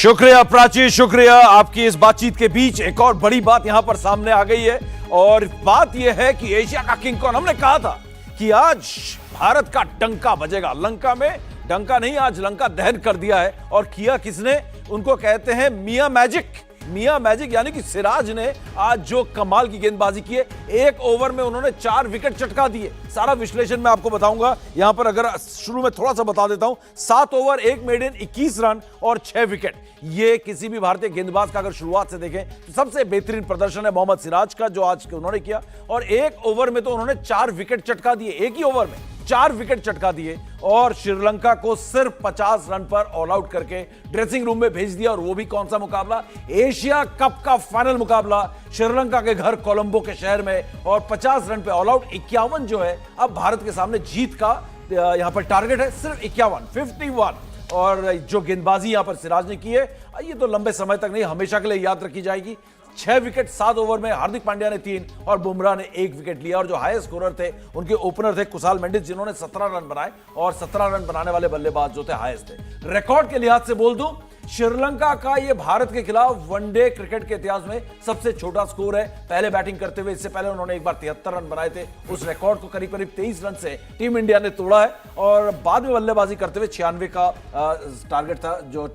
शुक्रिया प्राची, शुक्रिया। आपकी इस बातचीत के बीच एक और बड़ी बात यहां पर सामने आ गई है और बात यह है कि एशिया का किंग कौन। हमने कहा था कि आज भारत का डंका बजेगा। लंका में डंका नहीं, आज लंका दहन कर दिया है। और किया किसने? उनको कहते हैं मियां मैजिक। मियां मैजिक यानी कि सिराज ने आज जो कमाल की गेंदबाजी की है, एक ओवर में उन्होंने 4 विकेट चटका दिए। सारा विश्लेषण मैं आपको बताऊंगा यहां पर। अगर शुरू में थोड़ा सा बता देता हूं, 7 ओवर 1 मेडन 21 रन और 6 विकेट। ये किसी भी भारतीय गेंदबाज का अगर शुरुआत से देखें तो सबसे बेहतरीन प्रदर्शन है मोहम्मद सिराज का, जो आज उन्होंने किया। और एक ओवर में तो उन्होंने 4 विकेट चटका दिए, एक ही ओवर में 4 विकेट चटका दिए और श्रीलंका को सिर्फ 50 रन पर ऑल आउट करके ड्रेसिंग रूम में भेज दिया। और वो भी कौन सा मुकाबला? एशिया कप का फाइनल मुकाबला श्रीलंका के घर कोलंबो के शहर में। और 50 रन पे ऑल आउट। 51 जो है अब भारत के सामने जीत का यहां पर टारगेट है, सिर्फ 51। और जो गेंदबाजी यहां पर सिराज ने की है, ये तो लंबे समय तक नहीं, हमेशा के लिए याद रखी जाएगी। 6 विकेट 7 ओवर में। हार्दिक पांड्या ने 3 और बुमराह ने 1 विकेट लिया। और जो हाईएस्ट स्कोरर थे उनके ओपनर थे कुशाल मेंडिस, जिन्होंने 17 रन बनाए। और 17 रन बनाने वाले बल्लेबाज जो थे हाईएस्ट थे। रिकॉर्ड के लिहाज से बोल दूं, श्रीलंका का यह भारत के खिलाफ वनडे क्रिकेट के इतिहास में सबसे छोटा स्कोर है। पहले बैटिंग करते हुए, इससे पहले उन्होंने एक बार 73 रन बनाए थे। उस रिकॉर्ड को करीब 23 रन से टीम इंडिया ने तोड़ा है। और बाद में बल्लेबाजी करते हुए 96 का टारगेट था, जो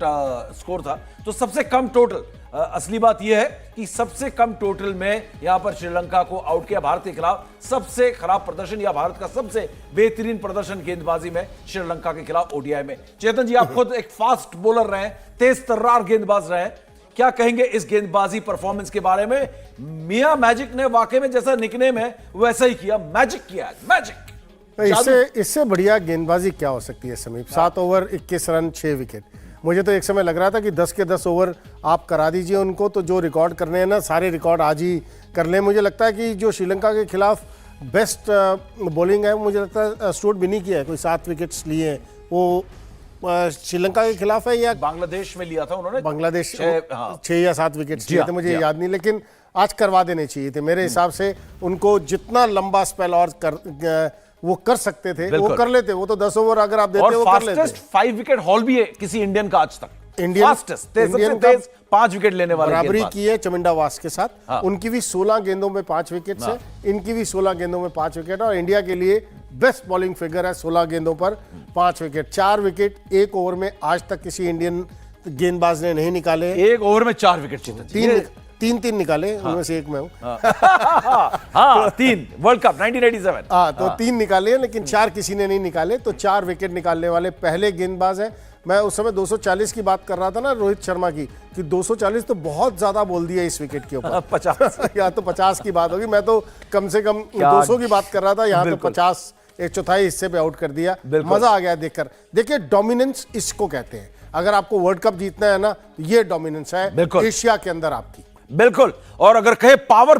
स्कोर था। तो सबसे कम टोटल, असली बात यह है कि सबसे कम टोटल में यहां पर श्रीलंका को आउट किया भारत के खिलाफ। सबसे खराब प्रदर्शन या भारत का सबसे बेहतरीन प्रदर्शन गेंदबाजी में श्रीलंका के खिलाफ ओडीआई में। चेतन जी, आप खुद एक फास्ट बॉलर रहे हैं, तेज तर्रार गेंदबाज रहे हैं, क्या कहेंगे इस गेंदबाजी परफॉर्मेंस के बारे में? मियां मैजिक ने वाकई में जैसा निकनेम है वैसा ही किया, मैजिक किया, मैजिक। इससे बढ़िया गेंदबाजी क्या हो सकती है समीप? 7 ओवर 21 रन 6 विकेट। मुझे तो एक समय लग रहा था कि 10 के 10 ओवर आप करा दीजिए उनको, तो जो रिकॉर्ड करने हैं ना, सारे रिकॉर्ड आज ही कर लें। मुझे लगता है कि जो श्रीलंका के खिलाफ बेस्ट बॉलिंग है, मुझे लगता है स्टुअर्ट बिनी की है। कोई 7 विकेट्स लिए हैं वो श्रीलंका के खिलाफ है या बांग्लादेश में लिया था उन्होंने। बांग्लादेश 6 या 7 विकेट्स लिए थे, मुझे याद नहीं, लेकिन आज करवा देने चाहिए थे मेरे हिसाब से। उनको जितना लंबा स्पेल और वो कर सकते थे वो कर लेते। वो तो 10 ओवर अगर आप देते वो कर लेते। 5 विकेट हॉल भी है किसी इंडियन का आज तक। इंडियन तेज 5 विकेट लेने वाले बराबरी की है चमिंडा वास के साथ। उनकी भी 16 गेंदों में 5 विकेट है, इनकी भी 16 गेंदों में 5 विकेट। और इंडिया के लिए बेस्ट बॉलिंग फिगर है, 16 गेंदों पर 5 विकेट। 4 विकेट एक ओवर में आज तक किसी इंडियन गेंदबाज ने नहीं निकाले। एक ओवर में 4 विकेट, तीन निकाले, उनमें से एक मैं हूं। 3 वर्ल्ड कप 1987। तो 3 निकाले हैं, लेकिन 4 किसी ने नहीं निकाले। तो 4 विकेट निकालने वाले पहले गेंदबाज हैं। मैं उस समय 240 की बात कर रहा था ना रोहित शर्मा की, कि 240 तो बहुत ज्यादा बोल दिया इस विकेट के ऊपर। 50 या तो 50 की बात होगी, मैं तो कम से कम 200 की बात कर रहा था। यहाँ तो 50 एक चौथाई हिस्से पे आउट कर दिया। मजा आ गया देखकर। देखिए, डोमिनेंस इसको कहते हैं। अगर आपको वर्ल्ड कप जीतना है ना, ये डोमिनेंस है एशिया के अंदर आपकी। बिल्कुल। और अगर कहे पावर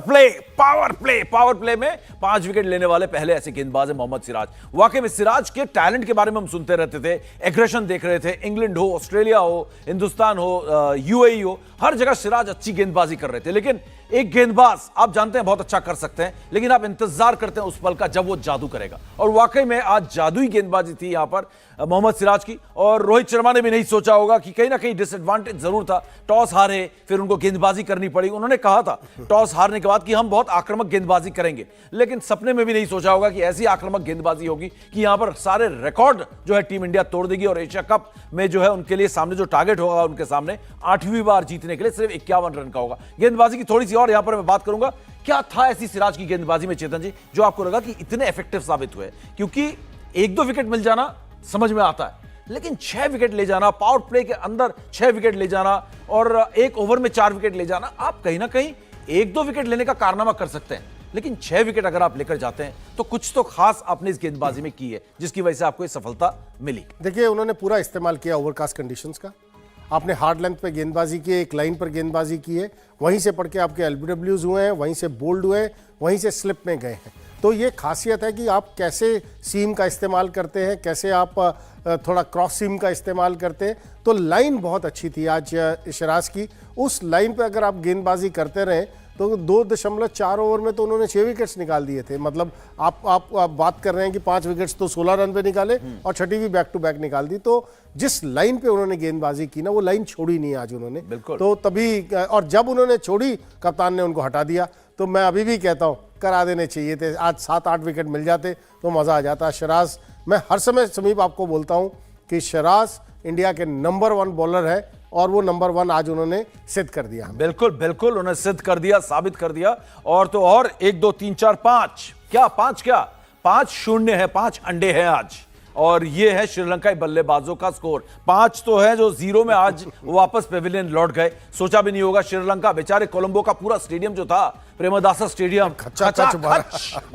प्ले में 5 विकेट लेने वाले पहले ऐसे गेंदबाज है मोहम्मद सिराज। वाकई में सिराज के टैलेंट के बारे में हम सुनते रहते थे, एग्रेशन देख रहे थे। इंग्लैंड हो, ऑस्ट्रेलिया हो, हिंदुस्तान हो, यूएई हो, हर जगह सिराज अच्छी गेंदबाजी कर रहे थे। लेकिन एक गेंदबाज आप जानते हैं बहुत अच्छा कर सकते हैं, लेकिन आप इंतजार करते हैं उस पल का जब वो जादू करेगा। और वाकई में आज जादुई गेंदबाजी थी यहां पर मोहम्मद सिराज की। और रोहित शर्मा ने भी नहीं सोचा होगा कि कहीं ना कहीं डिसएडवांटेज जरूर था। टॉस हारे, फिर उनको गेंदबाजी करनी पड़ी। उन्होंने कहा था टॉस हारने के बाद कि हम बहुत आक्रामक गेंदबाजी करेंगे, लेकिन सपने में भी नहीं सोचा होगा कि ऐसी आक्रामक गेंदबाजी होगी कि यहां पर सारे रिकॉर्ड जो है टीम इंडिया तोड़ देगी। और एशिया कप में जो है उनके लिए सामने जो टारगेट होगा उनके सामने 8वीं बार जीतने के लिए सिर्फ 51 रन का होगा। गेंदबाजी की थोड़ी सी और यहां पर मैं बात करूंगा, क्या था ऐसी सिराज की गेंदबाजी में चेतन जी जो आपको लगा कि इतने इफेक्टिव साबित हुए? क्योंकि 1-2 विकेट मिल जाना समझ में आता है, लेकिन 6 विकेट ले जाना, पावर प्ले के अंदर 6 विकेट ले जाना और एक ओवर में 4 विकेट ले जाना, आप कहीं ना कहीं 1-2 विकेट लेने का कारनामा कर सकते हैं, लेकिन 6 विकेट अगर आप लेकर जाते हैं तो कुछ तो खास आपने इस गेंदबाजी में की है जिसकी वजह से आपको ये सफलता मिली। देखिए, उन्होंने पूरा इस्तेमाल किया ओवरकास्ट कंडीशंस का। आपने हार्ड लेंथ पे गेंदबाजी की है, एक लाइन पर गेंदबाजी की है, वहीं से पढ़ के आपके एलबीडब्ल्यूज हुए हैं, वहीं से बोल्ड हुए हैं, वहीं से स्लिप में गए हैं। तो ये खासियत है कि आप कैसे सीम का इस्तेमाल करते हैं, कैसे आप थोड़ा क्रॉस सीम का इस्तेमाल करते हैं। तो लाइन बहुत अच्छी थी आज सिराज की। उस लाइन पे अगर आप गेंदबाजी करते रहें तो 2.4 ओवर में तो उन्होंने 6 विकेट्स निकाल दिए थे। मतलब आप बात कर रहे हैं कि 5 विकेट्स तो 16 रन पे निकाले और छठी भी बैक टू बैक निकाल दी। तो जिस लाइन पे उन्होंने गेंदबाजी की ना, वो लाइन छोड़ी नहीं आज उन्होंने। तो तभी, और जब उन्होंने छोड़ी कप्तान ने उनको हटा दिया। तो मैं अभी भी कहता हूँ करा देने चाहिए थे, आज 7-8 विकेट मिल जाते तो मजा आ जाता। सिराज, मैं हर समय समीप आपको बोलता हूँ कि सिराज इंडिया के नंबर 1 बॉलर है और वो नंबर 1 आज उन्होंने सिद्ध कर दिया। बिल्कुल बिल्कुल, उन्होंने सिद्ध कर दिया, साबित कर दिया। और तो और 1 2 3 4 5 क्या 5-0 है, 5 अंडे हैं आज। और ये है श्रीलंकाई बल्लेबाजों का स्कोर। 5 तो है जो 0 में आज वापस पेविलियन लौट गए। सोचा भी नहीं होगा श्रीलंका, बेचारे कोलंबो का पूरा स्टेडियम जो था, प्रेमदासा स्टेडियम,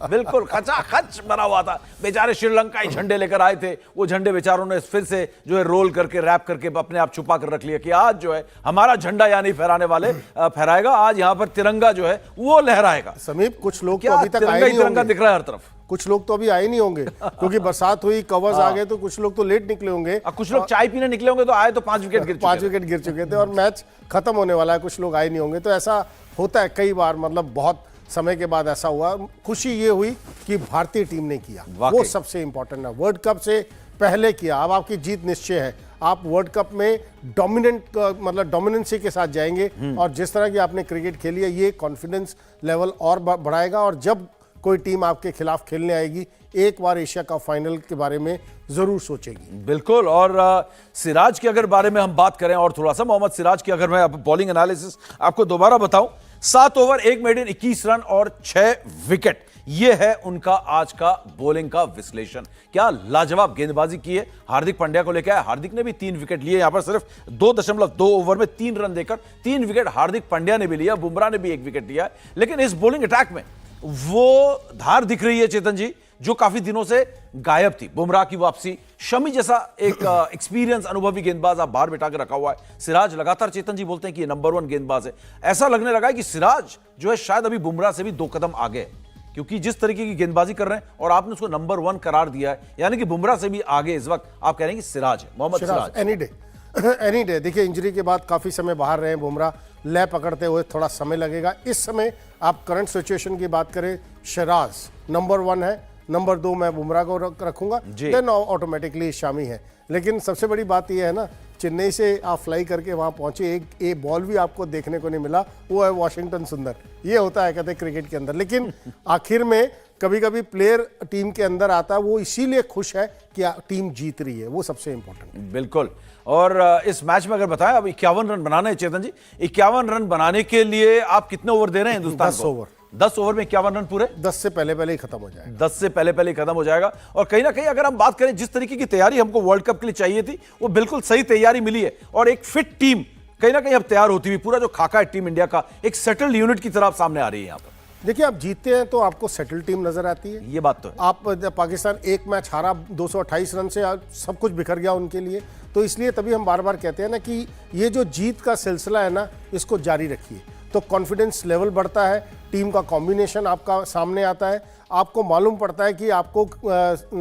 बिल्कुल खचाखच भरा हुआ था। बेचारे श्रीलंकाई झंडे लेकर आए थे, वो झंडे बेचारों ने फिर से जो है रोल करके, रैप करके अपने आप छुपा कर रख लिया कि आज जो है हमारा झंडा यानी फहराने वाले फहराएगा, आज यहां पर तिरंगा जो है वो लहराएगा। समीप, कुछ लोग तो अभी तक आए नहीं तिरंगा दिख रहा है हर तरफ। कुछ लोग तो अभी आए नहीं होंगे क्योंकि बरसात हुई, कवर्स आ गए, तो कुछ लोग तो लेट निकले होंगे। कुछ लोग चाय पीने निकले होंगे तो आए तो 5 विकेट गिर चुके थे और मैच खत्म होने वाला है, कुछ लोग आए नहीं होंगे। तो ऐसा होता है कई बार, मतलब बहुत समय के बाद ऐसा हुआ। खुशी ये हुई कि भारतीय टीम ने किया, वो सबसे इंपॉर्टेंट है। वर्ल्ड कप से पहले किया, अब आपकी जीत निश्चय है। आप वर्ल्ड कप में डोमिनेंसी के साथ जाएंगे और जिस तरह की आपने क्रिकेट खेली है, ये कॉन्फिडेंस लेवल और बढ़ाएगा। और जब कोई टीम आपके खिलाफ खेलने आएगी, एक बार एशिया कप फाइनल के बारे में जरूर सोचेगी। बिल्कुल। और सिराज के अगर बारे में हम बात करें और थोड़ा सा, मोहम्मद सिराज की अगर मैं बॉलिंग एनालिसिस आपको दोबारा बताऊं, 7 ओवर 1 मेडन 21 रन और 6 विकेट, यह है उनका आज का बॉलिंग का विश्लेषण। क्या लाजवाब गेंदबाजी की है। हार्दिक पांड्या को लेकर आए, हार्दिक ने भी 3 विकेट लिए। यहां पर सिर्फ 2.2 ओवर में 3 रन देकर 3 विकेट हार्दिक पांड्या ने भी लिया, बुमराह ने भी 1 विकेट लिया। लेकिन इस बॉलिंग अटैक में वो धार दिख रही है चेतन जी, जो काफी दिनों से गायब थी। बुमराह की वापसी, शमी जैसा एक एक्सपीरियंस अनुभवी गेंदबाज आप बाहर बिठा कर रखा हुआ है। सिराज लगातार, चेतन जी बोलते हैं कि ये नंबर 1 गेंदबाज है। ऐसा लगने लगा है कि सिराज जो है शायद अभी बुमराह से भी 2 कदम आगे है, क्योंकि जिस तरीके की गेंदबाजी कर रहे हैं और आपने उसको नंबर 1 करार दिया है, यानी कि बुमराह से भी आगे इस वक्त आप कह रहे हैं कि सिराज है, मोहम्मद सिराज। Any day. देखिए, इंजरी के बाद काफी समय बाहर रहे बुमराह, लय पकड़ते हुए थोड़ा समय लगेगा। इस समय आप करंट सिचुएशन की बात करें, सिराज नंबर 1 है, नंबर 2 मैं बुमराह को रखूंगा, देन ऑटोमेटिकली शामी है। लेकिन सबसे बड़ी बात यह है ना, चेन्नई से आप फ्लाई करके वहां पहुंचे, एक बॉल भी आपको देखने को नहीं मिला, वो है वॉशिंगटन सुंदर। ये होता है कहते क्रिकेट के अंदर। लेकिन आखिर में कभी कभी प्लेयर टीम के अंदर आता है, वो इसीलिए खुश है कि टीम जीत रही है, वो सबसे इंपॉर्टेंट है। बिल्कुल। और इस मैच में अगर बताएं, अब 51 रन बनाने हैं चेतन जी, 51 रन बनाने के लिए आप कितने ओवर दे रहे हैं हिंदुस्तान को? 10 ओवर में 51 रन पूरे, 10 से पहले ही खत्म हो जाएगा। 10 से पहले ही खत्म हो जाएगा। और कहीं ना कहीं अगर हम बात करें, जिस तरीके की तैयारी हमको वर्ल्ड कप के लिए चाहिए थी, वो बिल्कुल सही तैयारी मिली है। और एक फिट टीम कहीं ना कहीं अब तैयार होती हुई, पूरा जो खाका है टीम इंडिया का, एक सेटल्ड यूनिट की तरफ सामने आ रही है। यहां पर देखिए, आप जीतते हैं तो आपको सेटल टीम नजर आती है, ये बात तो है। आप पाकिस्तान एक मैच हारा 228 रन से, सब कुछ बिखर गया उनके लिए। तो इसलिए तभी हम बार बार कहते हैं ना कि ये जो जीत का सिलसिला है ना, इसको जारी रखिए, तो कॉन्फिडेंस लेवल बढ़ता है, टीम का कॉम्बिनेशन आपका सामने आता है, आपको मालूम पड़ता है कि आपको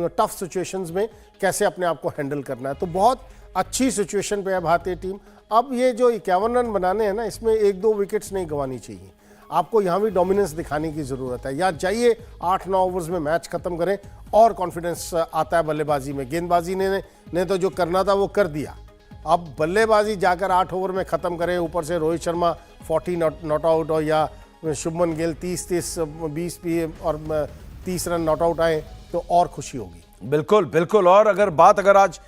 टफ सिचुएशंस में कैसे अपने आप को हैंडल करना है। तो बहुत अच्छी सिचुएशन पे है भारतीय टीम। अब ये जो 51 रन बनाने हैं ना, इसमें 1-2 विकेट्स नहीं गंवानी चाहिए। आपको यहाँ भी डोमिनेंस दिखाने की ज़रूरत है। या जाइए 8-9 ओवर्स में मैच खत्म करें, और कॉन्फिडेंस आता है बल्लेबाजी में। गेंदबाजी ने तो जो करना था वो कर दिया। अब बल्लेबाजी जाकर 8 ओवर में ख़त्म करें, ऊपर से रोहित शर्मा 40 नॉट आउट हो, या शुभमन गिल 20 और 30 रन नॉट आउट आए, तो और खुशी होगी। बिल्कुल बिल्कुल। और अगर बात आज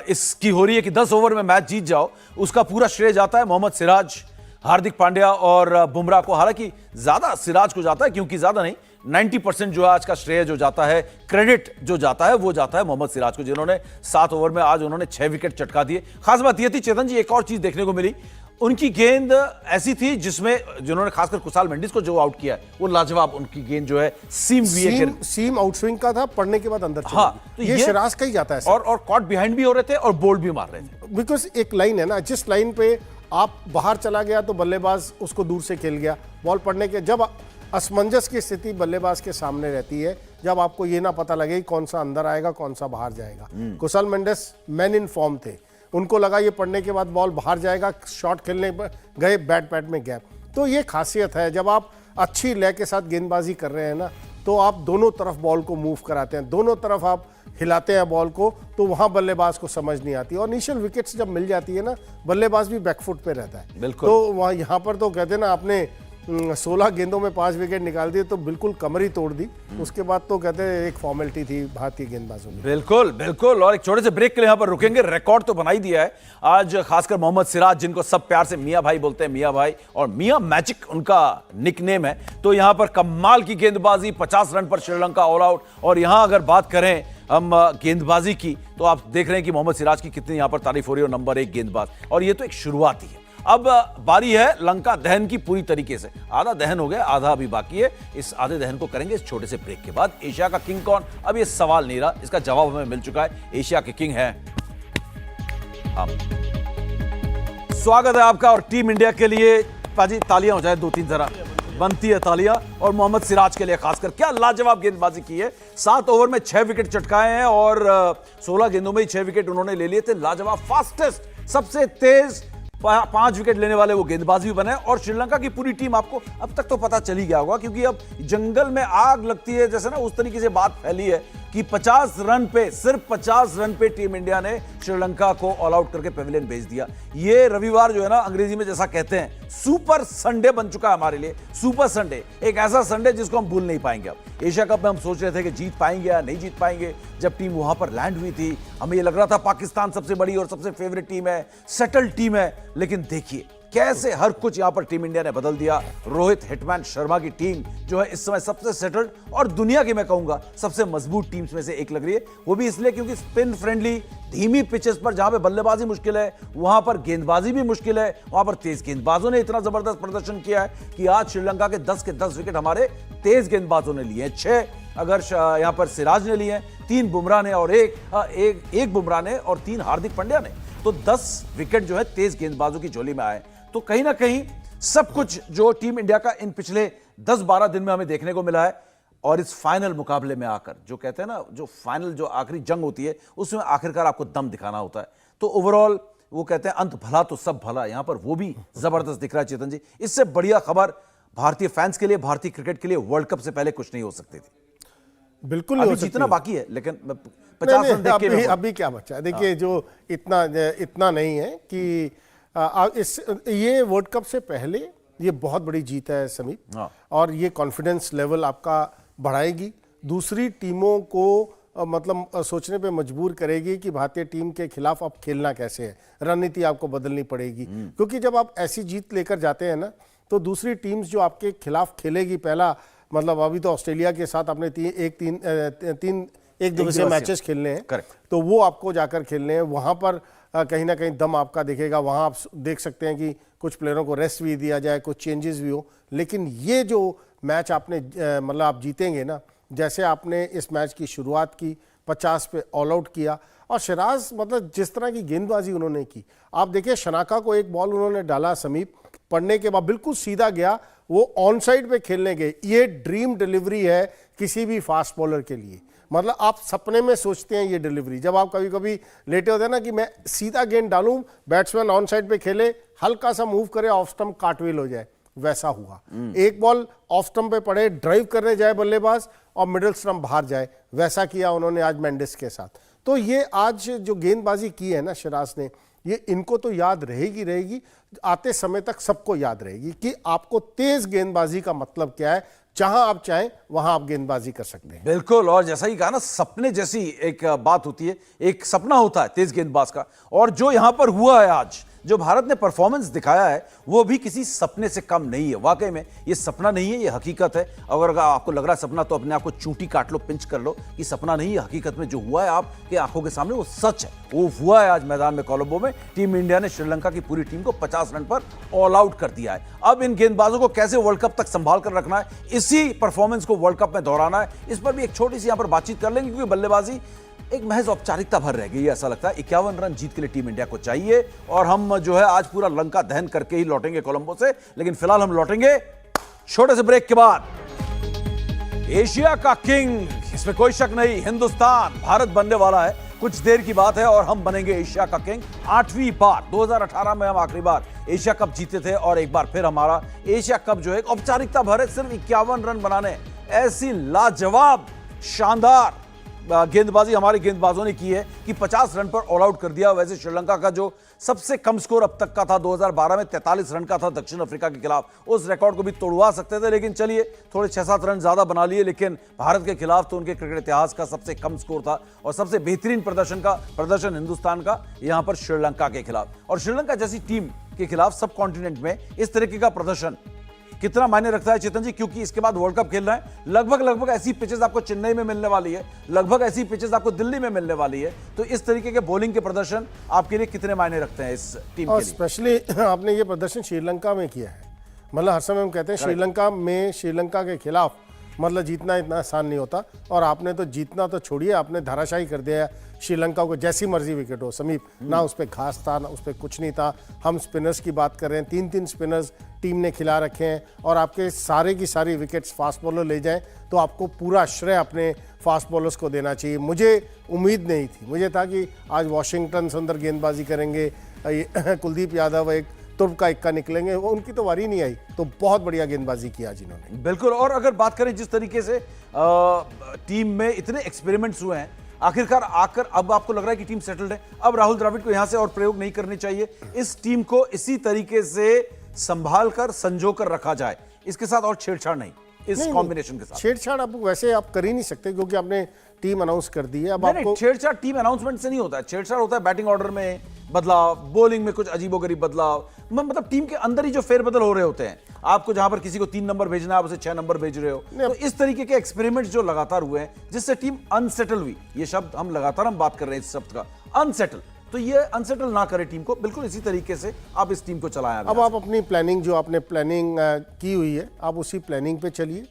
इसकी हो रही है कि 10 ओवर में मैच जीत जाओ, उसका पूरा श्रेय जाता है मोहम्मद सिराज, हार्दिक पांड्या और बुमराह को। हालांकि ज्यादा सिराज को जाता है, क्योंकि ज्यादा नहीं, 90% जो आज का श्रेय जो जाता है, क्रेडिट जो जाता है, वो जाता है मोहम्मद सिराज को, जिन्होंने 7 ओवर में आज उन्होंने 6 विकेट चटका दिए। खास बात यह थी चेतन जी, एक और चीज देखने को मिली, उनकी गेंद ऐसी थी जिन्होंने खासकर कुशाल मेंडिस को जो आउट किया है, वो लाजवाब उनकी गेंद जो है सीम आउटस्विंग का था, पढ़ने के बाद अंदर चली गई। तो ये सिराज का ही जाता है। और कॉट बिहाइंड भी हो रहे थे और बोल्ड भी मार रहे थे। बिकॉज एक लाइन है ना, जिस लाइन पे आप बाहर चला गया तो बल्लेबाज उसको दूर से खेल गया, बॉल पड़ने के, जब असमंजस की स्थिति बल्लेबाज के सामने रहती है, जब आपको ये ना पता लगे कौन सा अंदर आएगा कौन सा बाहर जाएगा। Kusal Mendis man in form थे, उनको लगा ये पड़ने के बाद बॉल बाहर जाएगा, शॉट खेलने पर गए, बैट में गैप, तो ये खासियत है, जब आप अच्छी लय के साथ गेंदबाजी कर रहे हैं ना, तो आप दोनों तरफ बॉल को मूव कराते हैं, दोनों तरफ आप हिलाते हैं बॉल को, तो वहां बल्लेबाज को समझ नहीं आती। और इनिशियल विकेट्स जब मिल जाती है ना, बल्लेबाज भी बैकफुट पे रहता है। बिल्कुल। तो वहाँ यहाँ पर तो कहते हैं ना, आपने 16 गेंदों में 5 विकेट निकाल दिए तो बिल्कुल कमर ही तोड़ दी। उसके बाद तो कहते हैं एक फॉर्मेलिटी थी भारतीय गेंदबाजों में। बिल्कुल बिल्कुल। और एक छोटे से ब्रेक के लिए यहां पर रुकेंगे। रिकॉर्ड तो बना ही दिया है आज, खासकर मोहम्मद सिराज, जिनको सब प्यार से मियां भाई बोलते हैं, मियां भाई, और मियां मैजिक उनका निकनेम है। तो यहां पर कमाल की गेंदबाजी, 50 रन पर श्रीलंका ऑल आउट। और यहां अगर बात करें हम गेंदबाजी की, तो आप देख रहे हैं कि मोहम्मद सिराज की कितनी यहां पर तारीफ हो रही है, नंबर 1 गेंदबाज। और ये तो एक शुरुआत ही है। अब बारी है लंका दहन की पूरी तरीके से। आधा दहन हो गया, आधा अभी बाकी है। इस आधे दहन को करेंगे इस छोटे से ब्रेक के बाद। एशिया का किंग कौन? अब ये सवाल नहीं रहा, इसका जवाब हमें मिल चुका है। एशिया के किंग है हम। स्वागत है आपका। और टीम इंडिया के लिए पाजी तालियां हो जाए 2-3 जरा, बनती है तालियां। और मोहम्मद सिराज के लिए खासकर क्या लाजवाब गेंदबाजी की है। 7 ओवर में 6 विकेट चटकाए हैं और 16 गेंदों में ही 6 विकेट उन्होंने ले लिए थे। लाजवाब, फास्टेस्ट, सबसे तेज 5 विकेट लेने वाले वो गेंदबाज भी बने। और श्रीलंका की पूरी टीम, आपको अब तक तो पता चल ही गया होगा, क्योंकि अब जंगल में आग लगती है जैसे ना, उस तरीके से बात फैली है कि 50 रन पे, सिर्फ 50 रन पे टीम इंडिया ने श्रीलंका को ऑल आउट करके पेविलियन भेज दिया। ये रविवार जो है ना, अंग्रेजी में जैसा कहते हैं, सुपर संडे बन चुका है हमारे लिए। सुपर संडे, एक ऐसा संडे जिसको हम भूल नहीं पाएंगे। अब एशिया कप में हम सोच रहे थे कि जीत पाएंगे या नहीं जीत पाएंगे। जब टीम वहां पर लैंड हुई थी, हमें ये लग रहा था पाकिस्तान सबसे बड़ी और सबसे फेवरेट टीम है, सेटल टीम है। लेकिन देखिए कैसे हर कुछ यहां पर टीम इंडिया ने बदल दिया। रोहित हिटमैन शर्मा की टीम जो है इस समय सबसे सेटल्ड और दुनिया की, मैं कहूंगा, सबसे मजबूत टीम्स में से एक लग रही है। वो भी इसलिए क्योंकि स्पिन फ्रेंडली, धीमी पिचेस पर जहां पे बल्लेबाजी मुश्किल है, वहां पर गेंदबाजी भी मुश्किल है। वहां पर तेज गेंदबाजों ने इतना जबरदस्त प्रदर्शन किया है कि आज श्रीलंका के 10 के 10 विकेट हमारे तेज गेंदबाजों ने लिए हैं। 6 अगर यहां पर सिराज ने लिए हैं, 3 बुमराह ने और एक बुमराह ने और 3 हार्दिक पांड्या ने। तो 10 विकेट जो है तेज गेंदबाजों की झोली में आए। तो कहीं ना कहीं सब कुछ जो टीम इंडिया का इन पिछले 10-12 दिन में हमें देखने को मिला है। और इस फाइनल मुकाबले में आकर, जो कहते हैं ना, जो फाइनल, जो आखिरी जंग होती है, उसमें आखिरकार आपको दम दिखाना होता है। तो ओवरऑल वो कहते हैं अंत भला तो सब भला, यहां पर वो भी जबरदस्त दिख रहा है चेतन जी। इससे बढ़िया खबर भारतीय फैंस के लिए, भारतीय क्रिकेट के लिए, वर्ल्ड कप से पहले कुछ नहीं हो सकती थी। बिल्कुल नहीं हो सकती। जीतना बाकी है, लेकिन 50 रन देख के अभी क्या बचा। देखिए, जो इतना नहीं है कि ये वर्ल्ड कप से पहले ये बहुत बड़ी जीत है समीप। और ये कॉन्फिडेंस लेवल आपका बढ़ाएगी, दूसरी टीमों को मतलब सोचने पे मजबूर करेगी कि भारतीय टीम के खिलाफ अब खेलना कैसे है। रणनीति आपको बदलनी पड़ेगी, क्योंकि जब आप ऐसी जीत लेकर जाते हैं ना, तो दूसरी टीम्स जो आपके खिलाफ खेलेगी, पहला मतलब अभी तो ऑस्ट्रेलिया के साथ आपने तीन एक दिवसीय मैचेस खेलने हैं, तो वो आपको जाकर खेलने हैं। वहाँ पर कहीं ना कहीं दम आपका दिखेगा। वहाँ आप देख सकते हैं कि कुछ प्लेयरों को रेस्ट भी दिया जाए, कुछ चेंजेस भी हो। लेकिन ये जो मैच आपने मतलब आप जीतेंगे ना, जैसे आपने इस मैच की शुरुआत की, 50 पे ऑल आउट किया, और सिराज मतलब जिस तरह की गेंदबाजी उन्होंने की, आप देखिए शनाका को एक बॉल उन्होंने डाला समीप, पढ़ने के बाद बिल्कुल सीधा गया, वो ऑन साइड पे खेलने गए। ये ड्रीम डिलीवरी है किसी भी फास्ट बॉलर के लिए। मतलब आप सपने में सोचते हैं ये डिलीवरी, जब आप कभी कभी लेटे होते हैं ना कि मैं सीधा गेंद डालूं, बैट्समैन ऑन साइड पे खेले, हल्का सा मूव करे, ऑफ स्टंप कार्टविल हो जाए, वैसा हुआ। एक बॉल ऑफ स्टंप पे पड़े, ड्राइव करने जाए बल्लेबाज और मिडिल स्टंप बाहर जाए, वैसा किया उन्होंने आज मेंडिस के साथ। तो ये आज जो गेंदबाजी की है ना सिराज ने, ये इनको तो याद रहेगी, आते समय तक सबको याद रहेगी कि आपको तेज गेंदबाजी का मतलब क्या है। जहां आप चाहें वहां आप गेंदबाजी कर सकते हैं। बिल्कुल। और जैसा ही कहा ना, सपने जैसी एक बात होती है, एक सपना होता है तेज गेंदबाज का। और जो यहां पर हुआ है आज, जो भारत ने परफॉर्मेंस दिखाया है, वो भी किसी सपने से कम नहीं है। वाकई में ये सपना नहीं है, ये हकीकत है। अगर आपको लग रहा है सपना, तो अपने आप को चूंटी काट लो, पिंच कर लो कि सपना नहीं है। हकीकत में जो हुआ है आपके आंखों के सामने, वो सच है। वो हुआ है आज मैदान में कोलंबो में। टीम इंडिया ने श्रीलंका की पूरी टीम को 50 रन पर ऑल आउट कर दिया है। अब इन गेंदबाजों को कैसे वर्ल्ड कप तक संभाल कर रखना है, इसी परफॉर्मेंस को वर्ल्ड कप में दोहराना है, इस पर भी एक छोटी सी यहां पर बातचीत कर लेंगे, क्योंकि बल्लेबाजी एक महज औपचारिकता भर रह गई, ऐसा लगता है। 51 रन जीत के लिए टीम इंडिया को चाहिए। और हम जो है आज पूरा लंका दहन करके ही लौटेंगे कोलंबो से। लेकिन फिलहाल हम लौटेंगे छोटे से ब्रेक के बाद। एशिया का किंग, इसमें कोई शक नहीं, हिंदुस्तान, भारत बनने वाला है। कुछ देर की बात है और हम बनेंगे एशिया का किंग। 8वीं बार 2018 में हम आखिरी बार एशिया कप जीते थे और एक बार फिर हमारा एशिया कप जो है औपचारिकता भर है, सिर्फ 51 रन बनाने। ऐसी लाजवाब शानदार गेंदबाजी हमारे गेंदबाजों ने की है कि 50 रन पर ऑल आउट कर दिया। वैसे श्रीलंका का जो सबसे कम स्कोर अब तक का था 2012 में 43 रन का था दक्षिण अफ्रीका के खिलाफ, उस रिकॉर्ड को भी तोड़वा सकते थे, लेकिन चलिए थोड़े 6-7 रन ज्यादा बना लिए। लेकिन भारत के खिलाफ तो उनके क्रिकेट इतिहास का सबसे कम स्कोर था और सबसे बेहतरीन प्रदर्शन हिंदुस्तान का यहां पर श्रीलंका के खिलाफ। और श्रीलंका जैसी टीम के खिलाफ सब कॉन्टिनेंट में इस तरीके का प्रदर्शन कितना मायने रखता है चेतन जी, क्योंकि इसके बाद वर्ल्ड कप खेलना है। लगभग ऐसी पिचेस आपको चेन्नई में मिलने वाली है, लगभग ऐसी पिचेस आपको दिल्ली में मिलने वाली है। तो इस तरीके के बॉलिंग के प्रदर्शन आपके लिए कितने मायने रखते हैं इस टीम और के लिए? स्पेशली आपने ये प्रदर्शन श्रीलंका में किया है। मतलब हर समय हम कहते हैं श्रीलंका के खिलाफ मतलब जीतना इतना आसान नहीं होता, और आपने तो जीतना तो छोड़िए, आपने धाराशाही कर दिया श्रीलंका को। जैसी मर्जी विकेट हो समीप, ना उस पर घास था ना उस पर कुछ नहीं था। हम स्पिनर्स की बात कर रहे हैं, 3-3 स्पिनर्स टीम ने खिला रखे हैं और आपके सारे की सारी विकेट्स फास्ट बॉलर ले जाएं तो आपको पूरा श्रेय अपने फास्ट बॉलर्स को देना चाहिए। मुझे उम्मीद नहीं थी, मुझे था कि आज वॉशिंगटन सुंदर गेंदबाजी करेंगे, कुलदीप यादव एक तुर्क का इक्का निकलेंगे, वो उनकी तो वारी नहीं आई। तो बहुत बढ़िया गेंदबाजी किया जिन्होंने। बिल्कुल। और अगर बात करें जिस तरीके से टीम में इतने एक्सपेरिमेंट्स हुए हैं, आखिरकार आकर अब आपको लग रहा है कि टीम सेटल्ड है, अब राहुल द्रविड़ को यहां से और प्रयोग नहीं करने चाहिए, इस टीम को इसी तरीके से संभाल कर संजो कर रखा जाए, इसके साथ और छेड़छाड़ नहीं, इस कॉम्बिनेशन के साथ। छेड़छाड़ आप वैसे आप कर ही नहीं सकते क्योंकि आपने टीम अनाउंस कर दी है। अब नहीं, आपको छेड़छाड़ टीम अनाउंसमेंट से नहीं होता है, छेड़छाड़ होता है बैटिंग ऑर्डर में बदलाव, बॉलिंग में कुछ अजीबोगरीब बदलाव, मतलब टीम के अंदर ही जो फेरबदल हो रहे होते हैं। आपको जहां पर किसी को 3 नंबर भेजना है आप उसे 6 नंबर भेज रहे हो। तो इस तरीके के एक्सपेरिमेंट्स जो लगातार हुए हैं जिससे टीम अनसेटल हुई, ये शब्द हम लगातार बात कर रहे हैं इस शब्द का, अनसेटल। तो ये अनसेटल ना करे टीम को, बिल्कुल इसी तरीके से आप इस टीम को चलाएं। अब आप अपनी प्लानिंग जो आपने प्लानिंग की हुई है, आप उसी प्लानिंग पे चलिए।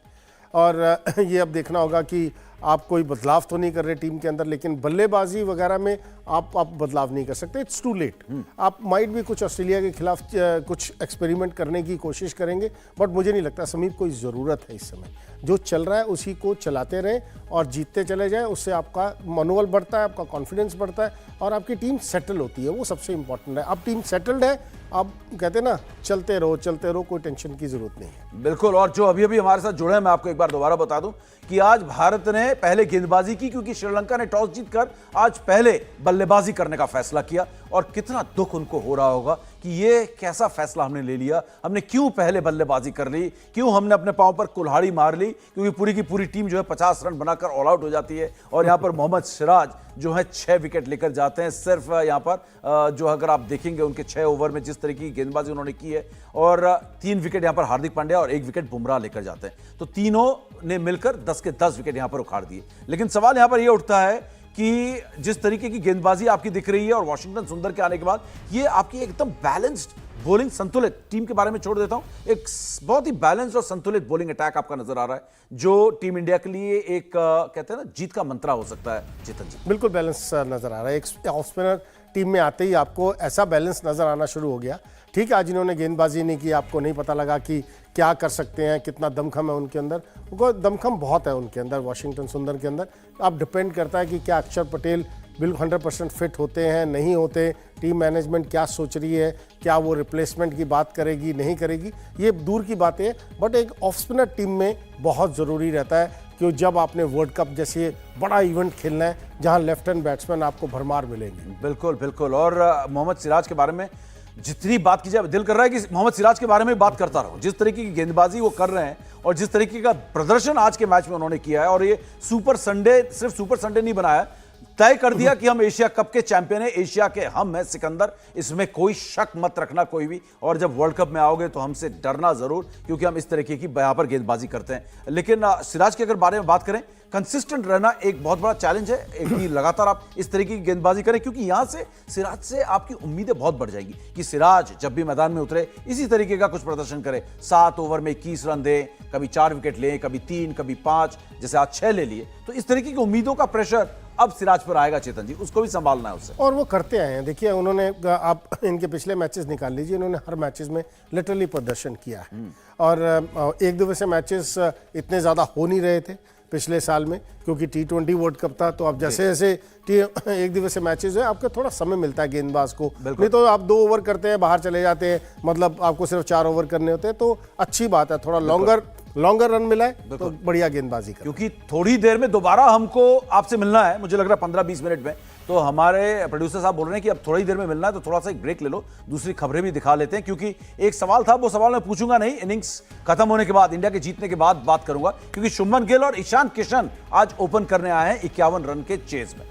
और ये अब देखना होगा कि आप कोई बदलाव तो नहीं कर रहे टीम के अंदर, लेकिन बल्लेबाजी वगैरह में आप बदलाव नहीं कर सकते, इट्स टू लेट। आप माइट भी कुछ ऑस्ट्रेलिया के खिलाफ कुछ एक्सपेरिमेंट करने की कोशिश करेंगे, बट मुझे नहीं लगता समीप कोई ज़रूरत है इस समय। जो चल रहा है उसी को चलाते रहें और जीतते चले जाएं, उससे आपका मनोबल बढ़ता है, आपका कॉन्फिडेंस बढ़ता है और आपकी टीम सेटल होती है, वो सबसे इंपॉर्टेंट है। अब टीम सेटल्ड है, अब कहते हैं ना चलते रहो, कोई टेंशन की जरूरत नहीं है। बिल्कुल। और जो अभी अभी हमारे साथ जुड़े हैं, मैं आपको एक बार दोबारा बता दूं कि आज भारत ने पहले गेंदबाजी की क्योंकि श्रीलंका ने टॉस जीतकर आज पहले बल्लेबाजी करने का फैसला किया। और कितना दुख उनको हो रहा होगा कि ये कैसा फैसला हमने ले लिया, हमने क्यों पहले बल्लेबाजी कर ली, क्यों हमने अपने पांव पर कुल्हाड़ी मार ली, क्योंकि पूरी की पूरी टीम जो है 50 रन बनाकर ऑल आउट हो जाती है। और यहां पर मोहम्मद सिराज जो है 6 विकेट लेकर जाते हैं। सिर्फ यहां पर जो अगर आप देखेंगे उनके 6 ओवर में जिस तरीके की गेंदबाजी उन्होंने की है, और 3 विकेट यहां पर हार्दिक पांड्या और 1 विकेट बुमराह लेकर जाते हैं। तो तीनों ने मिलकर 10 के 10 विकेट यहां पर उखाड़ दिए। लेकिन सवाल यहां पर यह उठता है कि जिस तरीके की गेंदबाजी आपकी दिख रही है और वॉशिंगटन सुंदर के आने के बाद ये आपकी एकदम बैलेंस्ड बॉलिंग, संतुलित, टीम के बारे में छोड़ देता हूं, एक बहुत ही बैलेंस्ड और संतुलित बॉलिंग अटैक आपका नजर आ रहा है, जो टीम इंडिया के लिए एक कहते हैं ना जीत का मंत्रा हो सकता है। चेतन जी, बिल्कुल बैलेंस नजर आ रहा है। एक ऑफ स्पिनर टीम में आते ही आपको ऐसा बैलेंस नजर आना शुरू हो गया। ठीक है, आज इन्होंने गेंदबाजी नहीं की, आपको नहीं पता लगा कि क्या कर सकते हैं, कितना दमखम है उनके अंदर। उनको दमखम बहुत है उनके अंदर, वॉशिंगटन सुंदर के अंदर। अब डिपेंड करता है कि क्या अक्षर पटेल बिल्कुल 100% फिट होते हैं, नहीं होते, टीम मैनेजमेंट क्या सोच रही है, क्या वो रिप्लेसमेंट की बात करेगी नहीं करेगी, ये दूर की बातें हैं। बट एक ऑफ स्पिनर टीम में बहुत ज़रूरी रहता है कि जब आपने वर्ल्ड कप जैसे बड़ा इवेंट खेलना है जहां लेफ्ट हैंड बैट्समैन आपको भरमार मिलेंगे। बिल्कुल बिल्कुल। और मोहम्मद सिराज के बारे में जितनी बात की जाए, दिल कर रहा है कि मोहम्मद सिराज के बारे में बात करता रहो। जिस तरीके की गेंदबाजी वो कर रहे हैं और जिस तरीके का प्रदर्शन आज के मैच में उन्होंने किया है, और ये सुपर संडे सिर्फ सुपर संडे नहीं बनाया, तय कर दिया कि हम एशिया कप के चैंपियन हैं, एशिया के हम हैं सिकंदर, इसमें कोई शक मत रखना कोई भी। और जब वर्ल्ड कप में आओगे तो हमसे डरना जरूर, क्योंकि हम इस तरीके की यहां पर गेंदबाजी करते हैं। लेकिन सिराज के अगर बारे में बात करें, कंसिस्टेंट रहना एक बहुत बड़ा चैलेंज है, एक ही लगातार आप इस तरीके की गेंदबाजी करें, क्योंकि यहां से सिराज से आपकी उम्मीदें बहुत बढ़ जाएंगी कि सिराज जब भी मैदान में उतरे इसी तरीके का कुछ प्रदर्शन करे, 7 ओवर में 21 रन दे, कभी 4 विकेट ले, कभी 3, कभी 5, जैसे आज 6 ले लिए। तो इस तरीके की उम्मीदों का प्रेशर अब सिराज पर आएगा चेतन जी, उसको भी संभालना है उससे। और वो करते आए हैं। देखिए उन्होंने, आप इनके पिछले मैचेस निकाल लीजिए, इन्होंने हर मैचेस में लिटरली प्रदर्शन किया है। और 1 दिवसीय मैचेस इतने ज़्यादा हो नहीं रहे थे पिछले साल में, क्योंकि T20 वर्ल्ड कप था। तो अब जैसे जैसे एक दिवसीय मैचेस है, आपको थोड़ा समय मिलता है गेंदबाज को, नहीं तो आप 2 ओवर करते हैं बाहर चले जाते हैं, मतलब आपको सिर्फ 4 ओवर करने होते हैं। तो अच्छी बात है, थोड़ा लॉन्गर रन मिला है तो बढ़िया गेंदबाजी कर। क्योंकि थोड़ी देर में दोबारा हमको आपसे मिलना है, मुझे लग रहा है 15-20 मिनट में। तो हमारे प्रोड्यूसर साहब बोल रहे हैं कि अब थोड़ी देर में मिलना है, तो थोड़ा सा एक ब्रेक ले लो, दूसरी खबरें भी दिखा लेते हैं। क्योंकि एक सवाल था, वो सवाल मैं पूछूंगा नहीं, इनिंग्स खत्म होने के बाद, इंडिया के जीतने के बाद बात करूंगा। क्योंकि शुभमन गिल और ईशान किशन आज ओपन करने आए हैं 51 रन के चेज में।